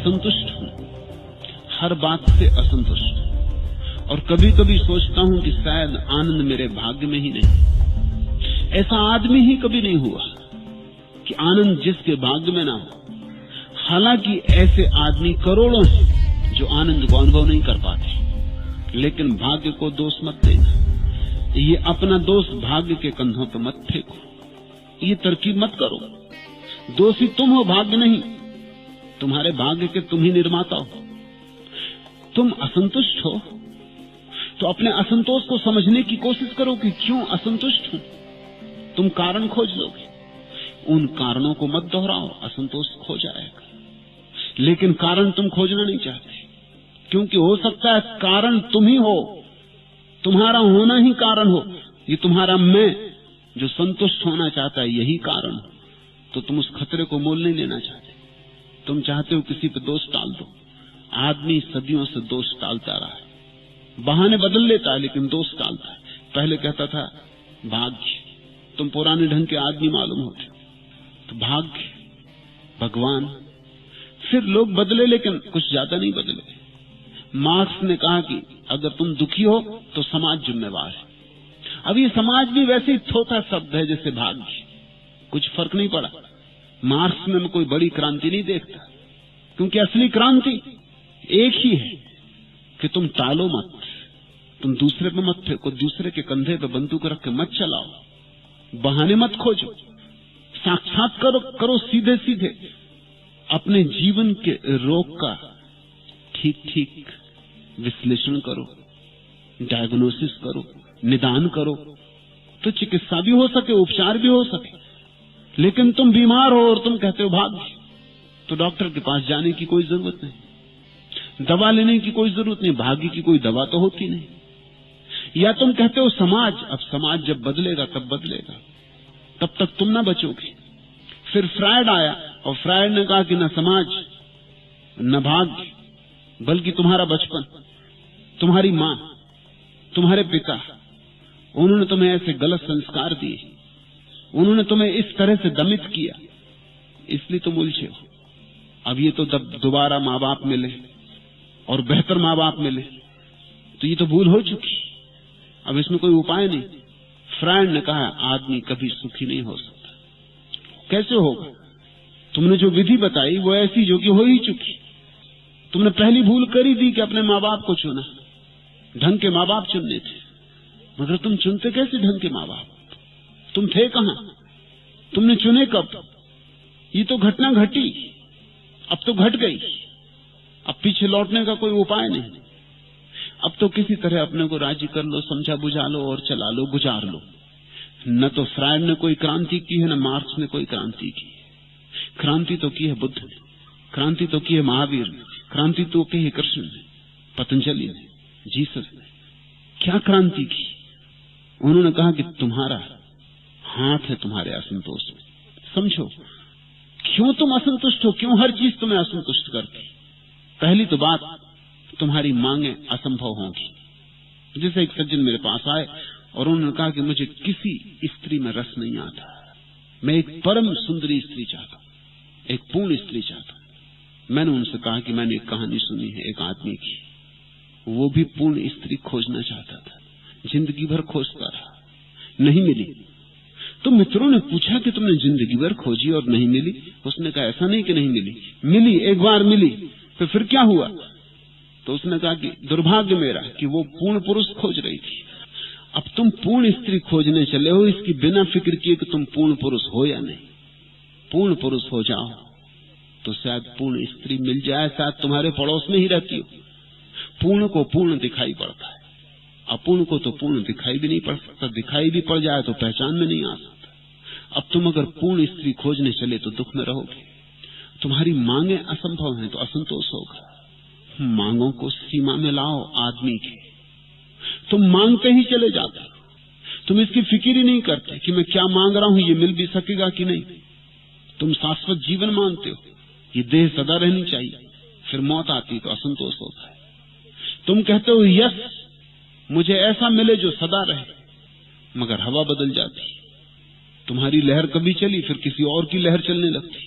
असंतुष्ट हूं, हर बात से असंतुष्ट हूं, और कभी कभी सोचता हूं कि शायद आनंद मेरे भाग्य में ही नहीं। ऐसा आदमी ही कभी नहीं हुआ कि आनंद जिसके भाग्य में ना हो। हालांकि ऐसे आदमी करोड़ों हैं जो आनंद को अनुभव नहीं कर पाते, लेकिन भाग्य को दोष मत देना। ये अपना दोष भाग्य के कंधों पर मत फेंको, ये तरकीब मत करो। दोषी तुम हो, भाग्य नहीं। तुम्हारे भाग्य के तुम ही निर्माता हो। तुम असंतुष्ट हो तो अपने असंतोष को समझने की कोशिश करो कि क्यों असंतुष्ट हूं। तुम कारण खोज लोगे, उन कारणों को मत दोहराओ, असंतोष खो जाएगा। लेकिन कारण तुम खोजना नहीं चाहते, क्योंकि हो सकता है कारण तुम ही हो, तुम्हारा होना ही कारण हो। ये तुम्हारा मैं जो संतुष्ट होना चाहता है यही कारण हो। तो तुम उस खतरे को मोल नहीं लेना चाहते। तुम चाहते हो किसी पे दोष टाल दो। आदमी सदियों से दोष टालता रहा है, बहाने बदल लेता है लेकिन दोष टालता है। पहले कहता था भाग्य, तुम पुराने ढंग के आदमी मालूम होते, तो भाग्य, भगवान। फिर लोग बदले लेकिन कुछ ज्यादा नहीं बदले। मार्क्स ने कहा कि अगर तुम दुखी हो तो समाज जिम्मेवार है। अब ये समाज भी वैसे ही थोथा शब्द है जैसे भाग्य, कुछ फर्क नहीं पड़ा। मार्क्स में मैं कोई बड़ी क्रांति नहीं देखता, क्योंकि असली क्रांति एक ही है कि तुम टालो मत, तुम दूसरे पे मत फेंको, दूसरे के कंधे पे बंदूक रख के मत चलाओ, बहाने मत खोजो, साक्षात करो सीधे सीधे। अपने जीवन के रोग का ठीक ठीक विश्लेषण करो, डायग्नोसिस करो, निदान करो, तो चिकित्सा भी हो सके, उपचार भी हो सके। लेकिन तुम बीमार हो और तुम कहते हो भाग्य, तो डॉक्टर के पास जाने की कोई जरूरत नहीं, दवा लेने की कोई जरूरत नहीं, भाग्य की कोई दवा तो होती नहीं। या तुम कहते हो समाज, अब समाज जब बदलेगा तब बदलेगा, तब तक तुम ना बचोगे। फिर फ्रायड आया और फ्रायड ने कहा कि न समाज न भाग्य, बल्कि तुम्हारा बचपन, तुम्हारी मां, तुम्हारे पिता, उन्होंने तुम्हें ऐसे गलत संस्कार दिए, उन्होंने तुम्हें इस तरह से दमित किया, इसलिए तुम उलझे हो। अब ये तो दोबारा माँ बाप मिले और बेहतर माँ बाप मिले, तो ये तो भूल हो चुकी, अब इसमें कोई उपाय नहीं। फ्रायड ने कहा आदमी कभी सुखी नहीं हो सकता। कैसे होगा? तुमने जो विधि बताई वो ऐसी जो कि हो ही चुकी। तुमने पहली भूल करी दी कि अपने माँ बाप को चुना, ढंग के माँ बाप चुनने थे, मगर तुम चुनते कैसे ढंग के माँ बाप? तुम थे कहां? तुमने चुने कब? ये तो घटना घटी, अब तो घट गई, अब पीछे लौटने का कोई उपाय नहीं। अब तो किसी तरह अपने को राजी कर लो, समझा बुझा लो और चला लो, गुजार लो। न तो फ्रायड ने कोई क्रांति की है, न मार्क्स ने कोई क्रांति की। क्रांति तो की है बुद्ध ने, क्रांति तो की है महावीर ने, क्रांति तो की है कृष्ण ने, पतंजलि ने, जीसस ने। क्या क्रांति की? उन्होंने कहा कि तुम्हारा हाथ है तुम्हारे असंतोष में। समझो क्यों तुम असंतुष्ट हो, क्यों हर चीज तुम्हें असंतुष्ट करती। पहली तो बात, तुम्हारी मांगे असंभव होंगी। जैसे एक सज्जन मेरे पास आए और उन्होंने कहा कि मुझे किसी स्त्री में रस नहीं आता, मैं एक परम सुंदरी स्त्री चाहता हूं, एक पूर्ण स्त्री चाहता हूं। मैंने उनसे कहा कि मैंने एक कहानी सुनी है एक आदमी की, वो भी पूर्ण स्त्री खोजना चाहता था, जिंदगी भर खोजता रहा, नहीं मिली। तो मित्रों ने पूछा कि तुमने जिंदगी भर खोजी और नहीं मिली? उसने कहा ऐसा नहीं कि नहीं मिली, मिली, एक बार मिली, तो फिर क्या हुआ? तो उसने कहा कि दुर्भाग्य मेरा कि वो पूर्ण पुरुष खोज रही थी। अब तुम पूर्ण स्त्री खोजने चले हो, इसकी बिना फिक्र किए कि तुम पूर्ण पुरुष हो या नहीं। पूर्ण पुरुष हो जाओ तो शायद पूर्ण स्त्री मिल जाए, शायद तुम्हारे पड़ोस में ही रहती हो। पूर्ण को पूर्ण दिखाई पड़ता है, अपूर्ण को तो पूर्ण दिखाई भी नहीं पड़ सकता, दिखाई भी पड़ जाए तो पहचान में नहीं आ सकता। अब तुम अगर पूर्ण स्त्री खोजने चले तो दुख में रहोगे। तुम्हारी मांगे असंभव हैं तो असंतोष होगा। मांगों को सीमा में लाओ आदमी की। तुम मांगते ही चले जाते हो, तुम इसकी फिक्र ही नहीं करते कि मैं क्या मांग रहा हूं, ये मिल भी सकेगा कि नहीं। तुम शाश्वत जीवन मांगते हो, ये देह सदा रहनी चाहिए, फिर मौत आती तो असंतोष होता है। तुम कहते हो यस, मुझे ऐसा मिले जो सदा रहे, मगर हवा बदल जाती। तुम्हारी लहर कभी चली, फिर किसी और की लहर चलने लगती।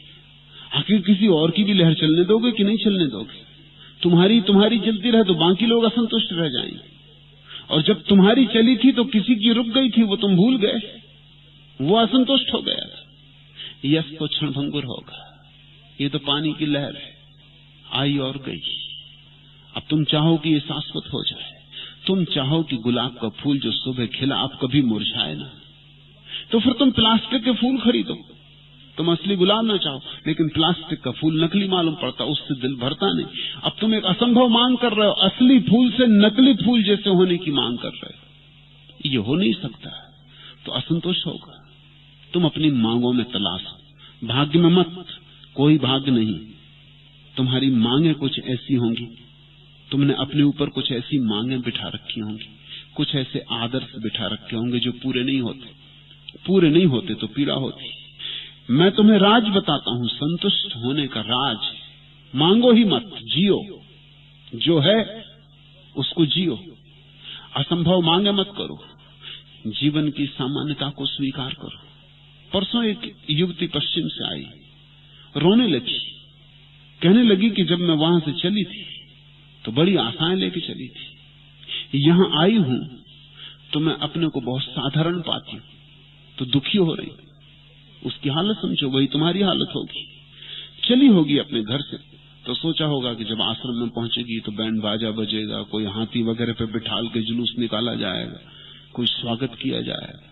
आखिर किसी और की भी लहर चलने दोगे कि नहीं चलने दोगे? तुम्हारी चलती रहे तो बाकी लोग असंतुष्ट रह जाएंगे, और जब तुम्हारी चली थी तो किसी की रुक गई थी, वो तुम भूल गए, वो असंतुष्ट हो गया। यश तो क्षणभंगुर होगा, ये तो पानी की लहर है, आई और गई। अब तुम चाहो कि ये शाश्वत हो जाए, तुम चाहो कि गुलाब का फूल जो सुबह खिला अब कभी मुरझाए ना, तो फिर तुम प्लास्टिक के फूल खरीदो। तुम असली गुलाब ना चाहो, लेकिन प्लास्टिक का फूल नकली मालूम पड़ता, उससे दिल भरता नहीं। अब तुम एक असंभव मांग कर रहे हो, असली फूल से नकली फूल जैसे होने की मांग कर रहे हो। ये हो नहीं सकता, तो असंतोष होगा। तुम अपनी मांगों में तलाशो, भाग्य में मत, कोई भाग्य नहीं। तुम्हारी मांगे कुछ ऐसी होंगी, तुमने अपने ऊपर कुछ ऐसी मांगे बिठा रखी होंगी, कुछ ऐसे आदर्श बिठा रखे होंगे जो पूरे नहीं होते। पूरे नहीं होते तो पीड़ा होती। मैं तुम्हें राज बताता हूं, संतुष्ट होने का राज। मांगो ही मत, जियो, जो है उसको जियो। असंभव मांगे मत करो, जीवन की सामान्यता को स्वीकार करो। परसों एक युवती पश्चिम से आई, रोने लगी, कहने लगी कि जब मैं वहां से चली थी तो बड़ी आशाएं लेके चली थी, यहां आई हूं तो मैं अपने को बहुत साधारण पाती हूं, तो दुखी हो रही। उसकी हालत समझो, वही तुम्हारी हालत होगी। चली होगी अपने घर से तो सोचा होगा कि जब आश्रम में पहुंचेगी तो बैंड बाजा बजेगा, कोई हाथी वगैरह पे बिठाल के जुलूस निकाला जाएगा, कोई स्वागत किया जाएगा।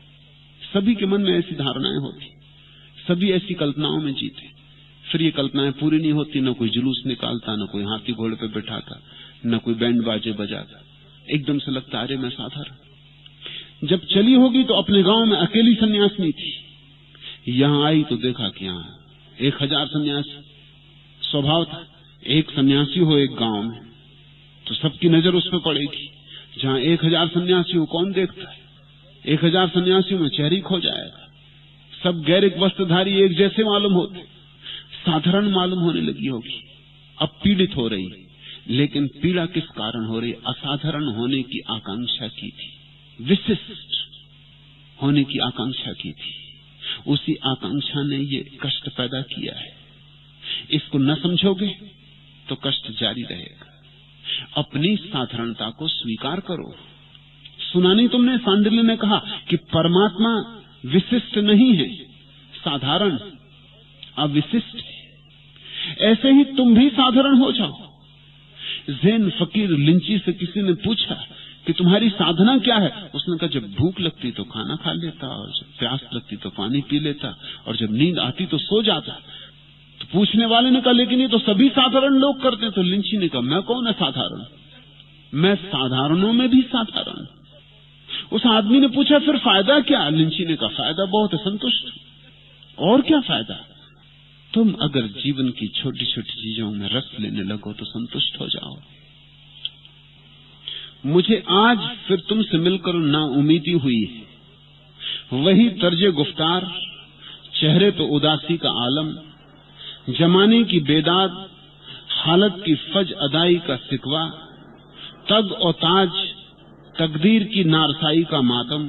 सभी के मन में ऐसी धारणाएं होती, सभी ऐसी कल्पनाओं में जीते। फिर ये कल्पनाएं पूरी नहीं होती, न कोई जुलूस निकालता, न कोई हाथी घोड़े पे बिठाता, न कोई बैंड बाजे बजाता। एकदम से लगता अरे मैं साधारण। जब चली होगी तो अपने गांव में अकेली सन्यासिनी थी, यहां आई तो देखा कि यहां 1000 सन्यासी। स्वभाव था, एक सन्यासी हो एक गांव में तो सबकी नजर उस पर पड़ेगी। जहां 1000 सन्यासी हो कौन देखता है? 1000 सन्यासियों में चेहरी खो जाएगा। सब गैरिक वस्त्रधारी एक जैसे मालूम होते, साधारण मालूम होने लगी होगी। अब पीड़ित हो रही, लेकिन पीड़ा किस कारण हो रही? असाधारण होने की आकांक्षा की थी, विशिष्ट होने की आकांक्षा की थी। उसी आकांक्षा ने ये कष्ट पैदा किया है। इसको न समझोगे तो कष्ट जारी रहेगा। अपनी साधारणता को स्वीकार करो। सुना नहीं तुमने, सांडिल्य ने कहा कि परमात्मा विशिष्ट नहीं है, साधारण अविशिष्ट है। ऐसे ही तुम भी साधारण हो जाओ। ज़ैन फकीर लिंची से किसी ने पूछा कि तुम्हारी साधना क्या है? उसने कहा जब भूख लगती तो खाना खा लेता, और जब प्यास लगती तो पानी पी लेता, और जब नींद आती तो सो जाता। तो पूछने वाले ने कहा लेकिन ये तो सभी साधारण लोग करते हैं। तो लिंची ने कहा मैं कौन है साधारण? मैं साधारणों में भी साधारण। उस आदमी ने पूछा फिर फायदा क्या? लिंची ने कहा फायदा बहुत है, संतुष्ट। और क्या फायदा? तुम अगर जीवन की छोटी छोटी चीजों में रस लेने लगो तो संतुष्ट हो जाओ। मुझे आज फिर तुमसे मिलकर ना उम्मीदी हुई है। वही तर्जे गुफ्तार, चेहरे पे उदासी का आलम, जमाने की बेदाद, हालत की फज अदाई का सिकवा, तग और ताज, तकदीर की नारसाई का मातम,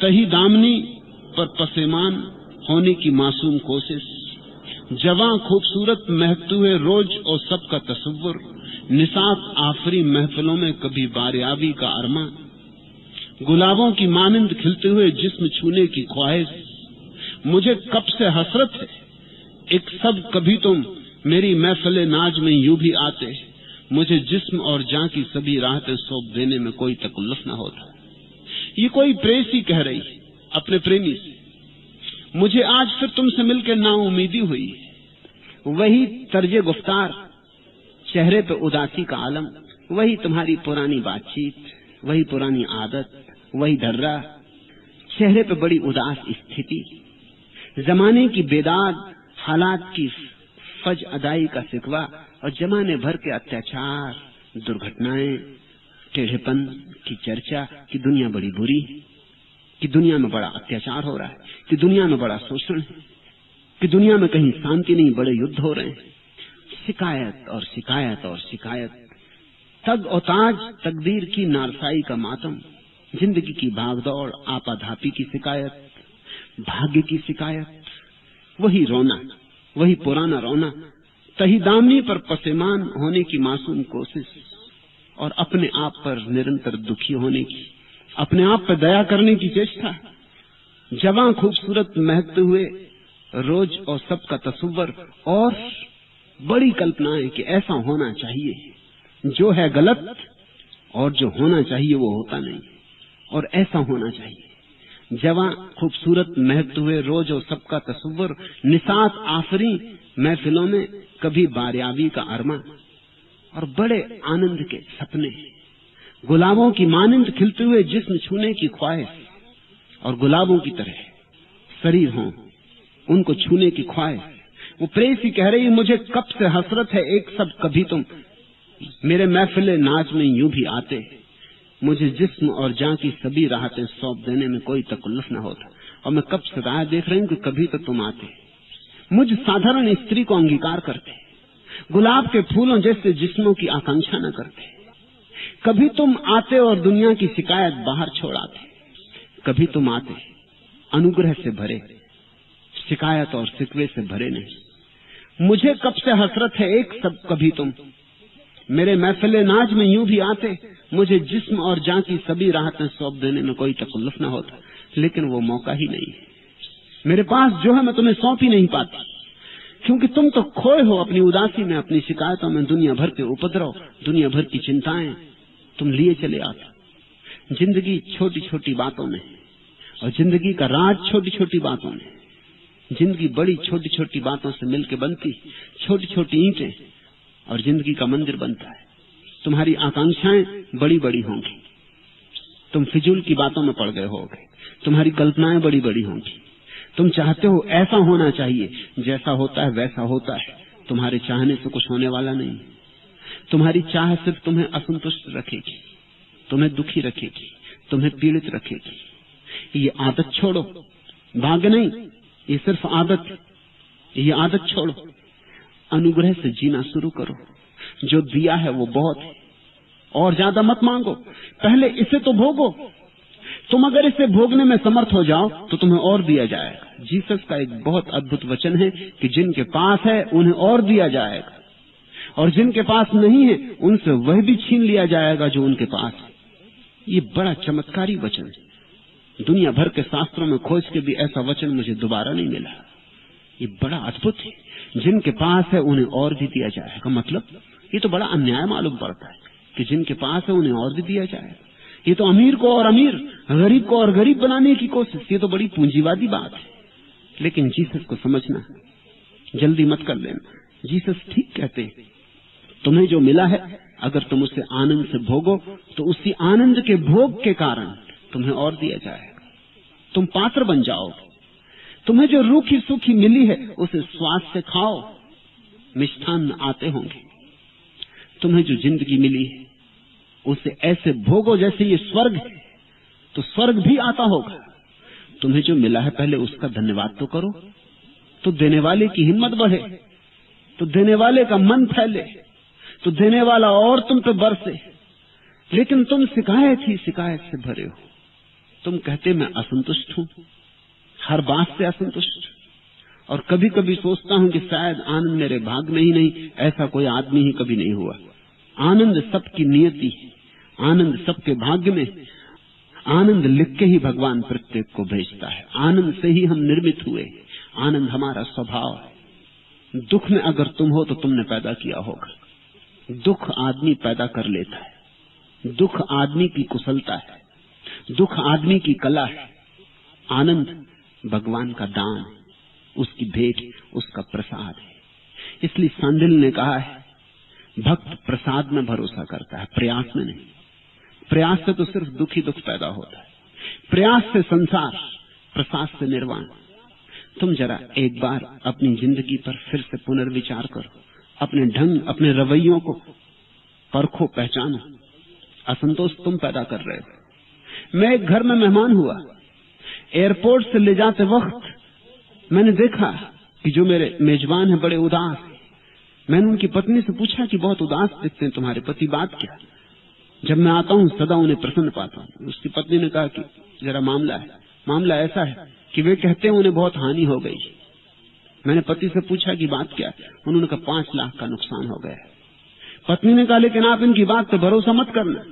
तही दामनी पर पसेमान होने की मासूम कोशिश, जवां खूबसूरत महकते हुए रोज और सबका तस्वुर, निसात आफरी महफिलों में कभी बारियाबी का अरमा, गुलाबों की मानिंद खिलते हुए जिस्म छूने की ख्वाहिश। मुझे कब से हसरत है एक सब कभी तुम मेरी महफिले नाज में यूं भी आते, मुझे जिस्म और जान की सभी राहतें सौंप देने में कोई तकल्लुफ न होता। ये कोई प्रेसी कह रही अपने प्रेमी से, मुझे आज फिर तुमसे मिलकर ना उम्मीदी हुई। वही तर्जे गुफ्तार, चेहरे पे उदासी का आलम, वही तुम्हारी पुरानी बातचीत, वही पुरानी आदत, वही धर्रा, चेहरे पे बड़ी उदास स्थिति, जमाने की बेदाद, हालात की फज अदाई का सिकवा, और जमाने भर के अत्याचार, दुर्घटनाएं, टेढ़ेपन की चर्चा कि दुनिया बड़ी बुरी है, कि दुनिया में बड़ा अत्याचार हो रहा है, कि दुनिया में बड़ा शोषण है, कि दुनिया में कहीं शांति नहीं, बड़े युद्ध हो रहे हैं। शिकायत और शिकायत और शिकायत, तग और ताज, तकदीर की नारसाई का मातम, जिंदगी की भागदौड़, आपाधापी की शिकायत, भाग्य की शिकायत, वही रोना, वही पुराना रोना, तहीदामी पर पसेमान होने की मासूम कोशिश, और अपने आप पर निरंतर दुखी होने की, अपने आप पर दया करने की चेष्टा। जवां खूबसूरत महकते हुए रोज और सबका तस्वर, और बड़ी कल्पनाएं कि ऐसा होना चाहिए, जो है गलत, और जो होना चाहिए वो होता नहीं, और ऐसा होना चाहिए। जवां खूबसूरत महकते हुए रोज और सबका तस्वर, निसात आफरी महफिलों में कभी बारियाबी का अरमा, और बड़े आनंद के सपने, गुलाबों की मानिंद खिलते हुए जिस्म छूने की ख्वाहिश, और गुलाबों की तरह शरीर हों, उनको छूने की ख्वाहिश। वो प्रेसी कह रही, मुझे कब से हसरत है एक सब कभी तुम मेरे महफिले नाच में यूं भी आते, मुझे जिस्म और जान की सभी राहतें सौंप देने में कोई तकल्लुफ न होता, और मैं कब से राह देख रही हूं कि कभी तो तुम आते, मुझ साधारण स्त्री को अंगीकार करते, गुलाब के फूलों जैसे जिस्मों की आकांक्षा न करते। कभी तुम आते और दुनिया की शिकायत बाहर छोड़ आते, कभी तुम आते अनुग्रह से भरे, शिकायत और शिकवे से भरे नहीं। मुझे कब से हसरत है एक सब कभी तुम मेरे महफिले नाज में यूं भी आते, मुझे जिस्म और जान की सभी राहतें सौंप देने में कोई तकल्लुफ न होता, लेकिन वो मौका ही नहीं है मेरे पास, जो है मैं तुम्हें सौंप ही नहीं पाती, क्योंकि तुम तो खोए हो अपनी उदासी में, अपनी शिकायतों में, दुनिया भर के उपद्रव, दुनिया भर की चिंताएं तुम लिए चले आते। जिंदगी छोटी छोटी बातों में, और जिंदगी का राज छोटी छोटी बातों में। जिंदगी बड़ी छोटी छोटी बातों से मिलकर बनती, छोटी छोटी ईंटें, और जिंदगी का मंदिर बनता है। तुम्हारी आकांक्षाएं बड़ी बड़ी होंगी, तुम फिजूल की बातों में पड़ गए होगे, तुम्हारी कल्पनाएं बड़ी बड़ी होंगी। तुम चाहते हो ऐसा होना चाहिए, जैसा होता है वैसा होता है, तुम्हारे चाहने से कुछ होने वाला नहीं। तुम्हारी चाह सिर्फ तुम्हें असंतुष्ट रखेगी, तुम्हें दुखी रखेगी, तुम्हें पीड़ित रखेगी। ये आदत छोड़ो, भाग्य नहीं, ये सिर्फ आदत, ये आदत छोड़ो, अनुग्रह से जीना शुरू करो। जो दिया है वो बहुत है, और ज्यादा मत मांगो, पहले इसे तो भोगो। तुम अगर इसे भोगने में समर्थ हो जाओ तो तुम्हें और दिया जाएगा। जीसस का एक बहुत अद्भुत वचन है कि जिनके पास है उन्हें और दिया जाएगा, और जिनके पास नहीं है उनसे वह भी छीन लिया जाएगा जो उनके पास है। ये बड़ा चमत्कारी वचन है, दुनिया भर के शास्त्रों में खोज के भी ऐसा वचन मुझे दोबारा नहीं मिला। ये बड़ा अद्भुत है, जिनके पास है उन्हें और भी दिया जाएगा। मतलब ये तो बड़ा अन्याय मालूम पड़ता है कि जिनके पास है उन्हें और भी दिया जाएगा। ये तो अमीर को और अमीर, गरीब को और गरीब बनाने की कोशिश, ये तो बड़ी पूंजीवादी बात है। लेकिन जीसस को समझना, जल्दी मत कर लेना। जीसस ठीक कहते, तुम्हें जो मिला है अगर तुम उसे आनंद से भोगो तो उसी आनंद के भोग के कारण तुम्हें और दिया जाएगा, तुम पात्र बन जाओगे। तुम्हें जो रूखी सूखी मिली है उसे स्वाद से खाओ, मिष्ठान आते होंगे। तुम्हें जो जिंदगी मिली है उसे ऐसे भोगो जैसे ये स्वर्ग है, तो स्वर्ग भी आता होगा। तुम्हें जो मिला है पहले उसका धन्यवाद तो करो, तो देने वाले की हिम्मत बढ़े, तो देने वाले का मन फैले, तो देने वाला और तुम पे बरसे। लेकिन तुम शिकायत ही शिकायत से भरे हो। तुम कहते मैं असंतुष्ट हूं, हर बात से असंतुष्ट, और कभी कभी सोचता हूं कि शायद आनंद मेरे भाग में ही नहीं, ऐसा कोई आदमी ही कभी नहीं हुआ। आनंद सबकी नियति है, आनंद सबके भाग्य में। आनंद लिख के ही भगवान प्रत्येक को भेजता है। आनंद से ही हम निर्मित हुए, आनंद हमारा स्वभाव है। दुख में अगर तुम हो तो तुमने पैदा किया होगा। दुख आदमी पैदा कर लेता है, दुख आदमी की कुशलता है, दुख आदमी की कला है। आनंद भगवान का दान है, उसकी भेंट, उसका प्रसाद है। इसलिए सांडिल ने कहा है, भक्त प्रसाद में भरोसा करता है, प्रयास में नहीं। प्रयास से तो सिर्फ दुख ही दुख पैदा होता है। प्रयास से संसार, प्रसाद से निर्वाण। तुम जरा एक बार अपनी जिंदगी पर फिर से पुनर्विचार करो, अपने ढंग, अपने रवैयों को परखो, पहचानो। असंतोष तुम पैदा कर रहे हो। मैं एक घर में मेहमान हुआ, एयरपोर्ट से ले जाते वक्त मैंने देखा कि जो मेरे मेजबान है बड़े उदास हैं। मैंने उनकी पत्नी से पूछा कि बहुत उदास दिखते हैं तुम्हारे पति, बात क्या? जब मैं आता हूं सदा उन्हें प्रसन्न पाता हूं। उसकी पत्नी ने कहा कि जरा मामला ऐसा है कि वे कहते हैं उन्हें बहुत हानि हो गई। मैंने पति से पूछा कि बात क्या है। उन्होंने कहा 5 लाख का नुकसान हो गया। पत्नी ने कहा लेकिन आप इनकी बात पे भरोसा मत करना।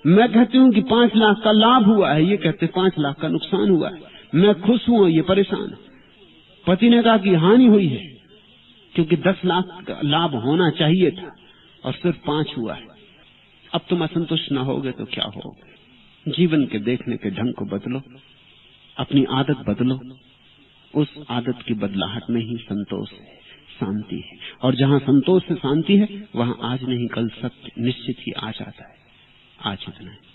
मैं कहती हूँ कि 5 लाख का लाभ हुआ है, ये कहते 5 लाख का नुकसान हुआ है। मैं खुश हूं, ये परेशान है। पति ने कहा कि हानि हुई है, क्योंकि 10 लाख का लाभ होना चाहिए था और सिर्फ 5 हुआ है। अब तुम असंतुष्ट न होगे तो क्या होगे? जीवन के देखने के ढंग को बदलो, अपनी आदत बदलो। उस आदत की बदलाहट में ही संतोष है, शांति है। और जहां संतोष से शांति है, वहां आज नहीं कल सत्य निश्चित ही आ जाता है। आज इतना है।